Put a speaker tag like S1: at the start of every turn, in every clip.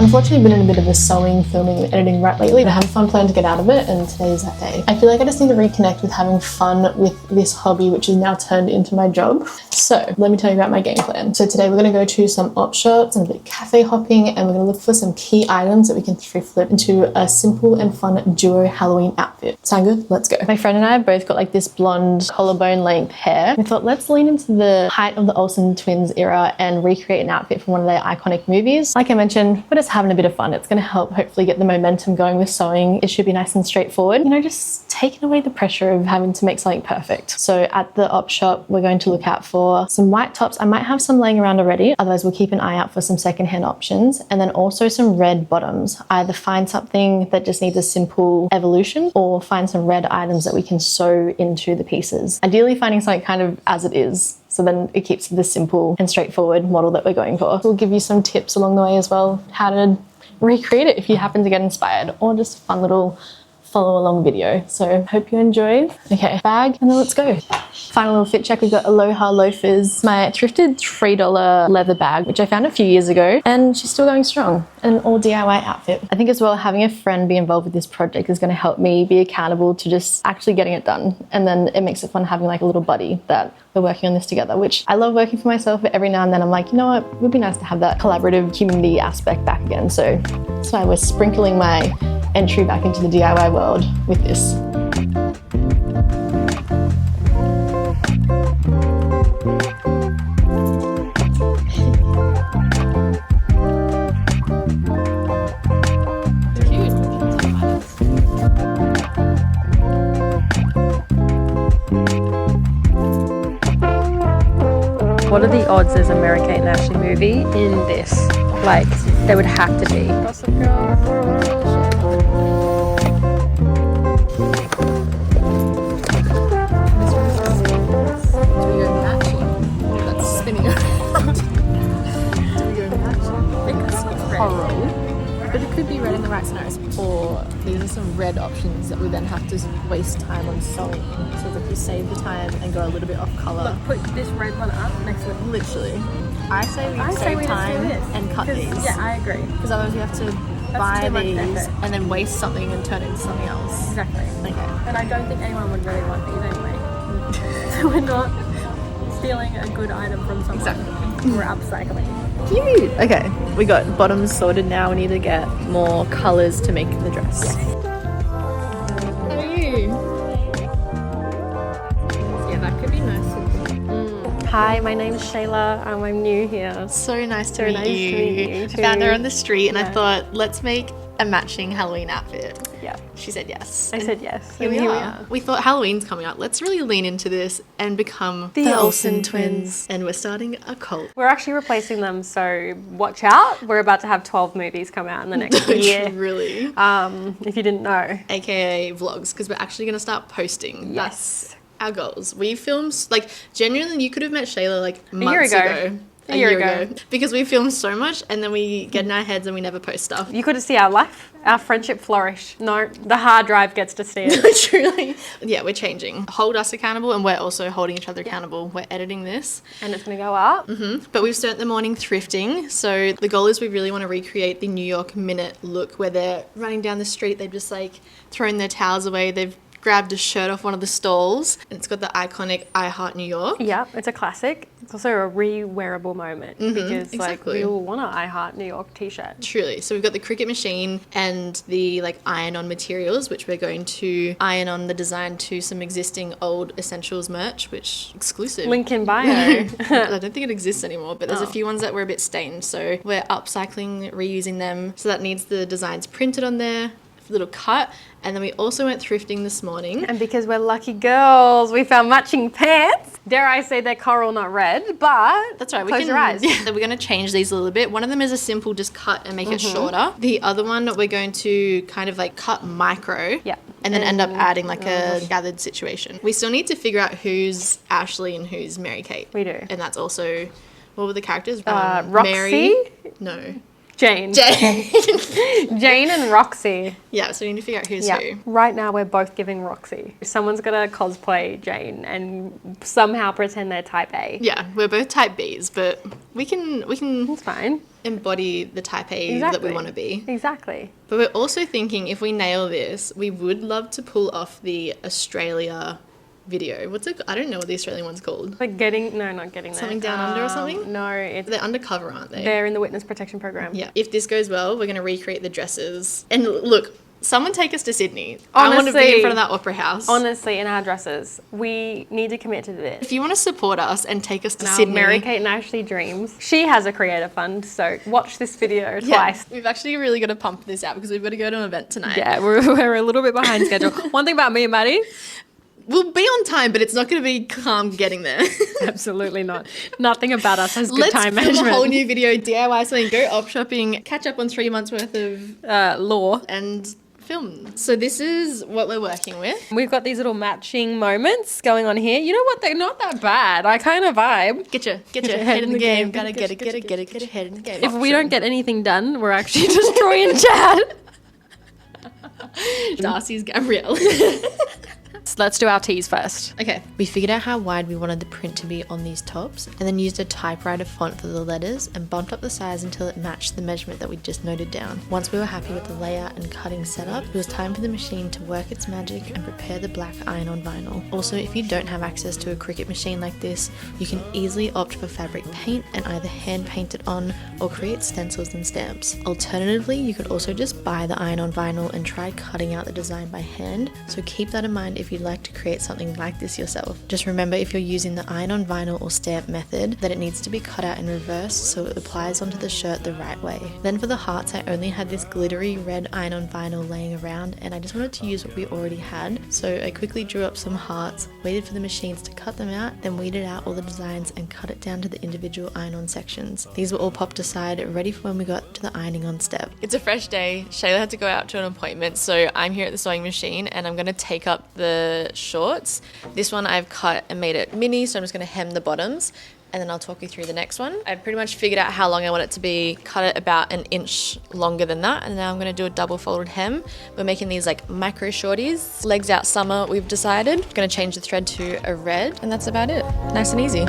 S1: Unfortunately, I've been in a bit of a sewing, filming, and editing rut lately. I have a fun plan to get out of it, and today is that day. I feel like I just need to reconnect with having fun with this hobby, which is now turned into my job. So let me tell you about my game plan. So today we're going to go to some op shops and a bit of cafe hopping, and we're going to look for some key items that we can thrift flip into a simple and fun duo Halloween outfit. Sound good? Let's go. My friend and I have both got like this blonde collarbone length hair. We thought let's lean into the height of the Olsen twins era and recreate an outfit from one of their iconic movies. Like I mentioned, we're just having a bit of fun. It's going to help hopefully get the momentum going with sewing. It should be nice and straightforward. You know, just taking away the pressure of having to make something perfect. So at the op shop, we're going to look out for some white tops. I might have some laying around already. Otherwise, we'll keep an eye out for some secondhand options. And then also some red bottoms. Either find something that just needs a simple evolution or find some red items that we can sew into the pieces. Ideally finding something kind of as it is. So then it keeps the simple and straightforward model that we're going for. We'll give you some tips along the way as well, how to recreate it if you happen to get inspired, or just a fun little follow along video. So hope you enjoy. Okay, bag, and then let's go. Final little fit check, we've got Aloha loafers, my thrifted $3 leather bag, which I found a few years ago, and she's still going strong. An all DIY outfit. I think as well, having a friend be involved with this project is going to help me be accountable to just actually getting it done. And then it makes it fun having like a little buddy that we're working on this together, which I love working for myself, but every now and then I'm like, you know what, it would be nice to have that collaborative community aspect back again. So that's why we're sprinkling my entry back into the DIY world with this.
S2: What are the odds there's a Mary-Kate and Ashley movie in this? Like, there would have to be. Gossip Girl.
S1: Do we go matching? That's spinning around. Do we go matching? I think it's coral. But it could be red in the right scenarios. Or these are some red options that we then have to waste time on sewing. So that we save the time and go a little bit off colour.
S2: Look, put this red one up next to it.
S1: Literally. I say we save time and cut these.
S2: Yeah, I agree.
S1: Because otherwise we have to buy these and then waste something and turn it into something else.
S2: Exactly.
S1: Okay.
S2: And I don't think anyone would really want these anyway. So we're not stealing a good item from someone.
S1: Exactly.
S2: We're upcycling.
S1: Cute. Okay, we got bottoms sorted now. We need to get more colours to make the dress.
S2: Yes.
S1: How are you? Yeah, that could be nice.
S2: Hi, my name's SHAYLA. I'm new here.
S1: So nice to
S2: meet you
S1: I
S2: too.
S1: found her on the street and I
S2: Yeah.
S1: thought, let's make a matching Halloween outfit.
S2: Yeah.
S1: She said yes.
S2: I said yes.
S1: Here
S2: and
S1: we are. We thought Halloween's coming up. Let's really lean into this and become the Olsen twins. And we're starting a cult.
S2: We're actually replacing them, so watch out. We're about to have 12 movies come out in the next year.
S1: Really?
S2: If you didn't know.
S1: AKA vlogs, because we're actually going to start posting.
S2: Yes.
S1: That's our goals. We filmed, like, genuinely, you could have met SHAYLA like months
S2: year ago.
S1: A year ago. Because we film so much and then we get in our heads and we never post stuff.
S2: You could have seen our life, our friendship flourish. No, the hard drive gets to see it.
S1: Truly. Yeah, we're changing. Hold us accountable and we're also holding each other accountable. We're editing this.
S2: And it's going to go up.
S1: But we've spent the morning thrifting. So the goal is we really want to recreate the New York minute look where they're running down the street. They've just like thrown their towels away. They've grabbed a shirt off one of the stalls and it's got the iconic I Heart New York.
S2: Yeah, it's a classic. It's also a re-wearable moment because
S1: exactly.
S2: like we all want an I Heart New York t-shirt.
S1: Truly. So we've got the Cricut machine and the like iron-on materials, which we're going to iron on the design to some existing old Essentials merch, which exclusive.
S2: Link in bio.
S1: I don't think it exists anymore, but there's a few ones that were a bit stained. So we're upcycling, reusing them. So that needs the designs printed on there, a little cut. And then we also went thrifting this morning.
S2: And because we're lucky girls, we found matching pants. Dare I say they're coral, not red, but
S1: that's right.
S2: Close your eyes.
S1: Yeah, we're going to change these a little bit. One of them is a simple just cut and make it shorter. The other one we're going to kind of like cut micro.
S2: Yeah.
S1: And then end up adding like a gathered situation. We still need to figure out who's Ashley and who's Mary-Kate.
S2: We do.
S1: And that's also, what were the characters?
S2: Roxy?
S1: Mary? No.
S2: Jane. Jane and Roxy.
S1: Yeah, so we need to figure out who's who.
S2: Right now we're both giving Roxy. Someone's gonna cosplay Jane and somehow pretend they're type A.
S1: Yeah, we're both type Bs, but We can
S2: It's fine.
S1: embody the type A that we want to be.
S2: Exactly.
S1: But we're also thinking if we nail this, we would love to pull off the Australia video. What's it? I don't know what the Australian one's called.
S2: Like not getting there.
S1: Something down under or something?
S2: No,
S1: They're undercover, aren't they?
S2: they're in the witness protection program.
S1: Yeah. If this goes well, we're going to recreate the dresses. And look, someone take us to Sydney. I want to be in front of that opera house.
S2: Honestly, in our dresses, we need to commit to this.
S1: If you want to support us and take us to
S2: Our
S1: Sydney.
S2: Mary Kate and Ashley dreams. She has a creator fund, so watch this video twice.
S1: We've actually really got to pump this out because we've got to go to an event tonight.
S2: Yeah, we're a little bit behind schedule. One thing about me and Maddy.
S1: We'll be on time, but it's not going to be calm getting there.
S2: Absolutely not. Nothing about us has good
S1: Let's
S2: time
S1: film
S2: management.
S1: a whole new video, DIY something, go op shopping, catch up on 3 months worth of
S2: law.
S1: and film. So this is what we're working with.
S2: We've got these little matching moments going on here. You know what? They're not that bad. I kind of vibe.
S1: Get your head in the game. Gotta get your head in the game.
S2: If we don't get anything done, we're actually destroying chat.
S1: Darcy's Gabrielle.
S2: Let's do our teas first.
S1: Okay, we figured out how wide we wanted the print to be on these tops and then used a typewriter font for the letters and bumped up the size until it matched the measurement that we just noted down. Once we were happy with the layout and cutting setup, it was time for the machine to work its magic and prepare the black iron-on vinyl. Also, if you don't have access to a Cricut machine like this, you can easily opt for fabric paint and either hand paint it on or create stencils and stamps. Alternatively, you could also just buy the iron-on vinyl and try cutting out the design by hand, so keep that in mind if you'd like to create something like this yourself. Just remember, if you're using the iron-on vinyl or stamp method, that it needs to be cut out in reverse so it applies onto the shirt the right way. Then for the hearts, I only had this glittery red iron-on vinyl laying around and I just wanted to use what we already had, so I quickly drew up some hearts, waited for the machines to cut them out, then weeded out all the designs and cut it down to the individual iron-on sections. These were all popped aside, ready for when we got to the ironing on step. It's a fresh day. Shayla had to go out to an appointment, so I'm here at the sewing machine and I'm going to take up the shorts. This one I've cut and made it mini, so I'm just going to hem the bottoms and then I'll talk you through the next one. I've pretty much figured out how long I want it to be, cut it about an inch longer than that, and now I'm going to do a double folded hem. We're making these like micro shorties. Legs out summer, we've decided. Going to change the thread to a red and that's about it. Nice and easy.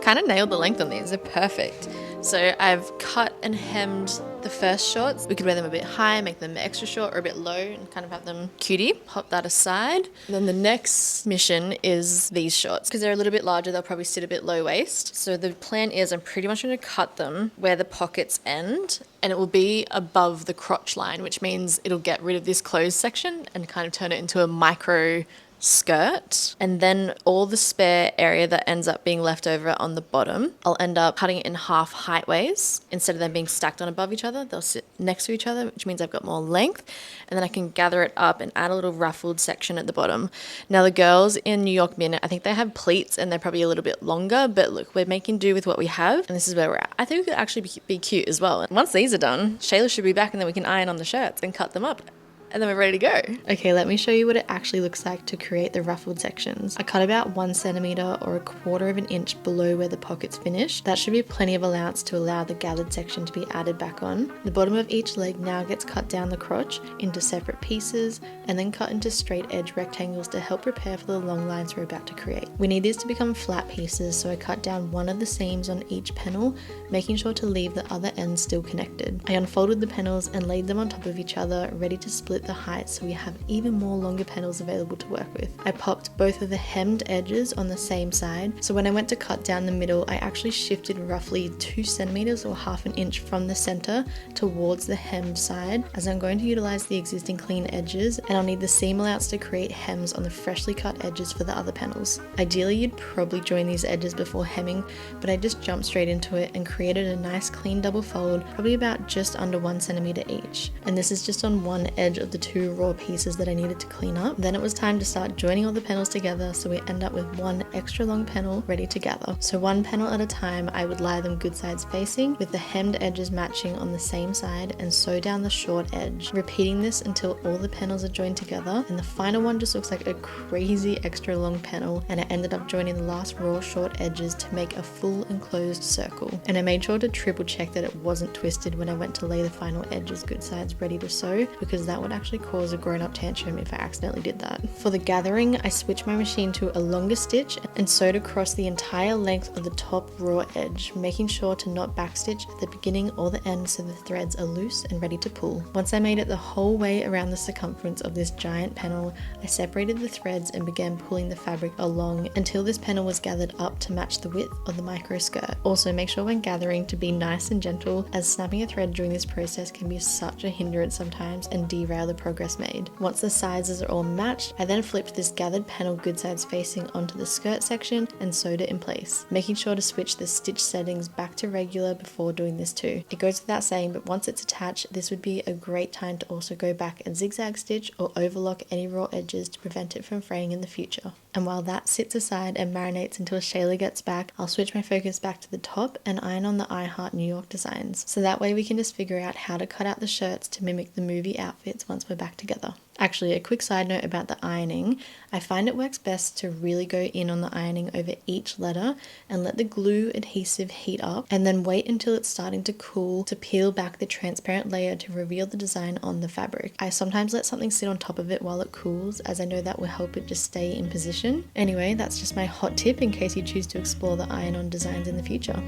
S1: Kind of nailed the length on these, they're perfect. So I've cut and hemmed the first shorts. We could wear them a bit high, make them extra short or a bit low and kind of have them cutie. Pop that aside. And then the next mission is these shorts. Because they're a little bit larger, they'll probably sit a bit low waist. So the plan is I'm pretty much going to cut them where the pockets end and it will be above the crotch line, which means it'll get rid of this closed section and kind of turn it into a micro skirt, and then all the spare area that ends up being left over on the bottom, I'll end up cutting it in half height ways. Instead of them being stacked on above each other, they'll sit next to each other, which means I've got more length, and then I can gather it up and add a little ruffled section at the bottom. Now the girls in New York Minute, I think they have pleats and they're probably a little bit longer, but look, we're making do with what we have, and this is where we're at. I think it could actually be cute as well. And once these are done, Shayla should be back and then we can iron on the shirts and cut them up. And then we're ready to go. Okay, let me show you what it actually looks like to create the ruffled sections. I cut about 1 centimeter or 1/4 of an inch below where the pockets finish. That should be plenty of allowance to allow the gathered section to be added back on. The bottom of each leg now gets cut down the crotch into separate pieces and then cut into straight edge rectangles to help prepare for the long lines we're about to create. We need these to become flat pieces, so I cut down one of the seams on each panel, making sure to leave the other ends still connected. I unfolded the panels and laid them on top of each other, ready to split the height so we have even more longer panels available to work with. I popped both of the hemmed edges on the same side, so when I went to cut down the middle, I actually shifted roughly 2 centimeters or half an inch from the center towards the hemmed side, as I'm going to utilize the existing clean edges and I'll need the seam allowance to create hems on the freshly cut edges for the other panels. Ideally, you'd probably join these edges before hemming, but I just jumped straight into it and created a nice clean double fold, probably about just under 1 centimeter each. And this is just on one edge of the the 2 raw pieces that I needed to clean up. Then it was time to start joining all the panels together, so we end up with one extra long panel ready to gather. So one panel at a time, I would lie them good sides facing with the hemmed edges matching on the same side and sew down the short edge, repeating this until all the panels are joined together, and the final one just looks like a crazy extra long panel, and I ended up joining the last raw short edges to make a full enclosed circle. And I made sure to triple check that it wasn't twisted when I went to lay the final edges good sides ready to sew, because that would actually cause a grown-up tantrum if I accidentally did that. For the gathering, I switched my machine to a longer stitch and sewed across the entire length of the top raw edge, making sure to not backstitch at the beginning or the end so the threads are loose and ready to pull. Once I made it the whole way around the circumference of this giant panel, I separated the threads and began pulling the fabric along until this panel was gathered up to match the width of the micro skirt. Also, make sure when gathering to be nice and gentle, as snapping a thread during this process can be such a hindrance sometimes and derail the progress made. Once the sizes are all matched, I then flipped this gathered panel good sides facing onto the skirt section and sewed it in place, making sure to switch the stitch settings back to regular before doing this too. It goes without saying, but once it's attached, this would be a great time to also go back and zigzag stitch or overlock any raw edges to prevent it from fraying in the future. And while that sits aside and marinates until SHAYLA gets back, I'll switch my focus back to the top and iron on the I Heart New York designs. So that way we can just figure out how to cut out the shirts to mimic the movie outfits once we're back together. Actually, a quick side note about the ironing. I find it works best to really go in on the ironing over each letter and let the glue adhesive heat up, and then wait until it's starting to cool to peel back the transparent layer to reveal the design on the fabric. I sometimes let something sit on top of it while it cools, as I know that will help it just stay in position. Anyway, that's just my hot tip in case you choose to explore the iron-on designs in the future.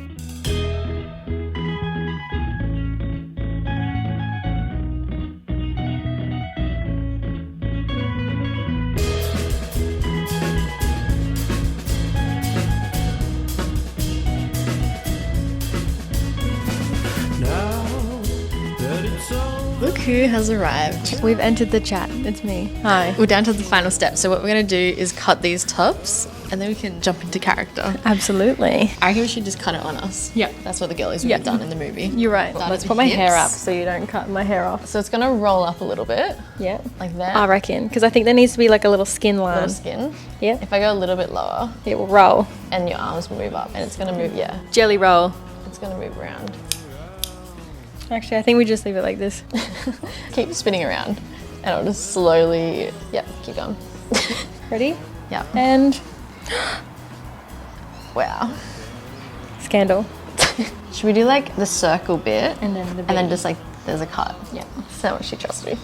S1: Look who has arrived.
S2: We've entered the chat. It's me. Hi.
S1: We're down to the final step. So what we're going to do is cut these tops and then we can jump into character.
S2: Absolutely.
S1: I reckon we should just cut it on us.
S2: Yeah.
S1: That's what the girlies would have done in the movie.
S2: You're right.
S1: Start
S2: Let's
S1: at
S2: put
S1: the
S2: my hair up
S1: hips.
S2: so you don't cut my hair off.
S1: So it's going to roll up a little bit.
S2: Yeah.
S1: Like that.
S2: I reckon. Because I think there needs to be like a little skin line.
S1: Little skin.
S2: Yeah.
S1: If I go a little bit lower.
S2: It will roll.
S1: And your arms move up. And it's going to move, yeah.
S2: Jelly roll.
S1: It's going to move around.
S2: Actually, I think we just leave it like this.
S1: Keep spinning around. And it'll just slowly, yep, keep going.
S2: Ready?
S1: Yeah.
S2: And
S1: wow.
S2: Scandal.
S1: Should we do like the circle bit?
S2: And then the
S1: And then just like, there's a cut.
S2: Yeah.
S1: So much she trusts me.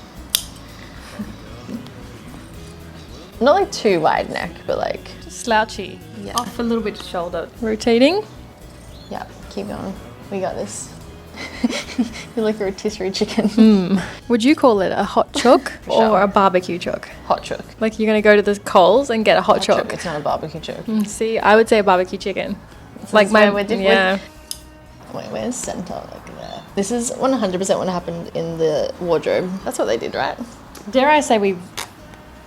S1: Not like too wide neck, but like.
S2: Slouchy.
S1: Yeah.
S2: Off a little bit to shoulder. Rotating.
S1: Yeah, keep going. We got this. You're like a rotisserie chicken.
S2: Would you call it a hot chook
S1: Sure.
S2: or a barbecue chook?
S1: Hot chook.
S2: Like you're going to go to the Coles and get a hot chook.
S1: It's not a barbecue chook.
S2: See, I would say a barbecue chicken.
S1: So
S2: Like my,
S1: we're
S2: yeah.
S1: Wait, where's center? Like there. This is 100% what happened in the wardrobe. That's what they did, right?
S2: Dare I say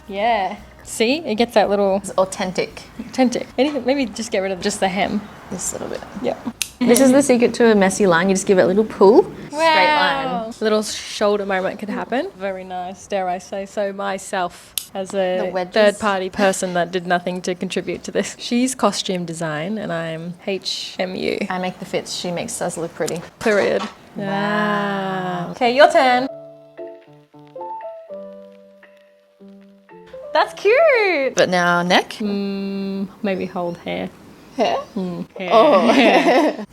S2: yeah. See, it gets that little
S1: It's authentic.
S2: authentic. Maybe just get rid of just the hem.
S1: This little bit.
S2: Yeah.
S1: This is the secret to a messy line. You just give it a little pull. Straight line.
S2: Little shoulder moment could happen. Very nice, dare I say so myself, as
S1: The
S2: a
S1: wedges.
S2: third-party person that did nothing to contribute to this. She's costume design and I'm HMU.
S1: I make the fits. She makes us look pretty.
S2: Period. Wow. Okay, your turn. That's cute.
S1: But now neck.
S2: Maybe hold hair.
S1: Hair.
S2: Hair.
S1: Oh.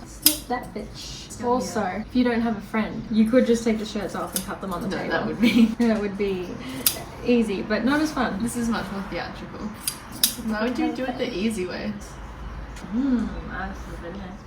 S2: Snip that bitch. Also, if you don't have a friend, you could just take the shirts off and cut them on the table.
S1: That would be.
S2: That would be easy, but not as fun.
S1: This is much more theatrical. Why would you do it the easy way?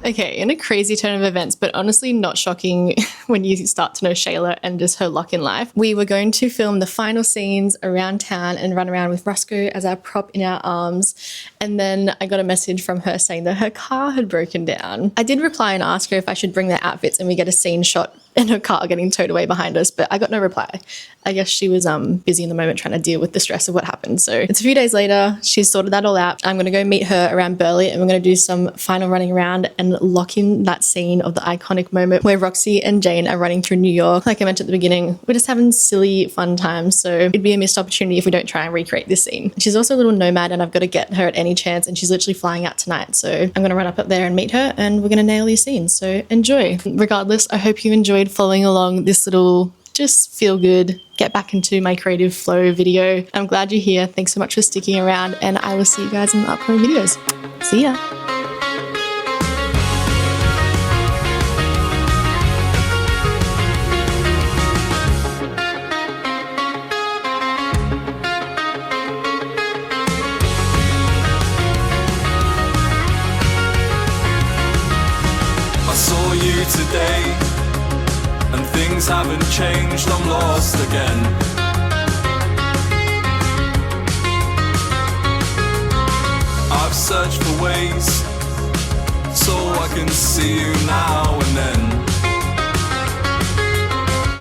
S1: Okay, in a crazy turn of events, but honestly not shocking when you start to know SHAYLA and just her luck in life. We were going to film the final scenes around town and run around with Roscoe as our prop in our arms. And then I got a message from her saying that her car had broken down. I did reply and ask her if I should bring their outfits and we get a scene shot and her car getting towed away behind us, but I got no reply. I guess she was busy in the moment trying to deal with the stress of what happened. So it's a few days later, she's sorted that all out. I'm gonna go meet her around Burley and we're gonna do some final running around and lock in that scene of the iconic moment where Roxy and Jane are running through New York. Like I mentioned at the beginning, we're just having silly, fun times. So it'd be a missed opportunity if we don't try and recreate this scene. She's also a little nomad and I've got to get her at any chance, and she's literally flying out tonight. So I'm gonna run up there and meet her and we're gonna nail these scenes. So enjoy. Regardless, I hope you enjoyed following along this little just feel good, get back into my creative flow video. I'm glad you're here. Thanks so much for sticking around, and I will see you guys in the upcoming videos. See ya.
S3: I saw you today, and things haven't changed, I'm lost again. I've searched for ways so I can see you now and then.